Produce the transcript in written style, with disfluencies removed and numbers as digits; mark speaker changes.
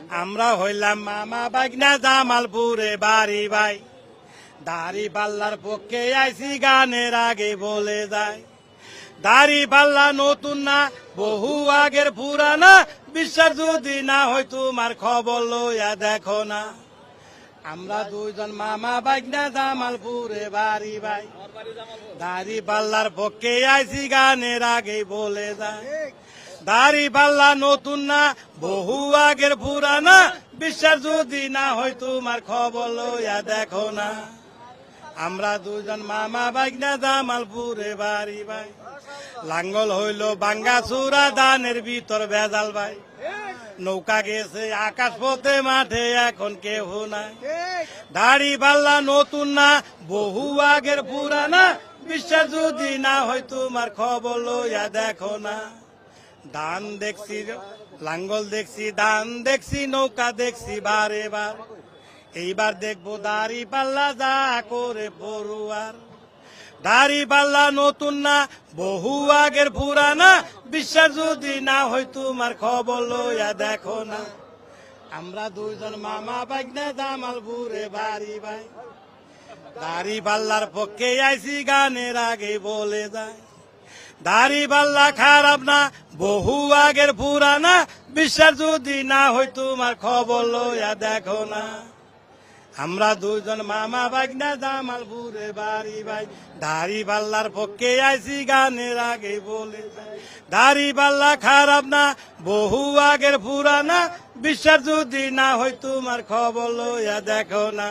Speaker 1: আমরা হইলাম মামা বাগনা জামালপুরে বাড়ি ভাই, দাড়ি পাল্লার পক্ষে আইসি গানের আগে বলে যায়। দাড়ি পাল্লা নতুন না বহু আগের পুরানা, বিশ্বাস যদি না হয় তোমার খবর লইয়া দেখো না। আমরা দুইজন মামা বাগনা জামালপুরে বাড়ি ভাই, দাড়ি পাল্লার পক্ষে আইসি গানের আগে বলে যায়। দাড়ি পাল্লা নতুন না বহু আগের পুরানা, বিশ্বাস যদি না হয় তোমার খবর লইয়া দেখো না। আমরা দুজন মামা বাগনা জামালপুরে বাড়ি ভাই, লাঙ্গল হইল বাঙ্গা চূড়া ধানের ভিতর ভেজাল ভাই। নৌকা গেছে আকাশ পথে মাঠে এখন কেহ নাই। দাড়ি পাল্লা নতুন না বহু আগের পুরানা, বিশ্বাস যদি না হয় তোমার খবর লইয়া দেখো না। ধান দেখছি লাঙ্গল দেখছি, ধান দেখছি, নৌকা দেখছি বারে বার, এইবার দেখবো দাড়ি পাল্লা যা করে পড়ুয়ার। দাড়ি পাল্লা নতুন না বহু আগের পুরানা, বিশ্বাস যদি না হয় তোমার খবর লইয়া দেখো না। আমরা দুইজন মামা বাগনা জামালপুরে বাড়ি ভাই, দাড়ি পাল্লার পক্ষে আইসি গানের আগে বলে যায়। দাড়ি পাল্লা খারাপ না বহু আগের পুরানা, বিশ্বাস যদি না হয় তোমার খবর লইয়া দেখো না। আমরা দুইজন মামা বাগনা জামালপুরে বাড়ি ভাই, দাড়ি পাল্লার পক্ষে আইসি গানের আগে বলে যায়। দাড়ি পাল্লা খারাপ না বহু আগের পুরানা, বিশ্বাস যদি না হয় তোমার খবর লইয়া দেখো না।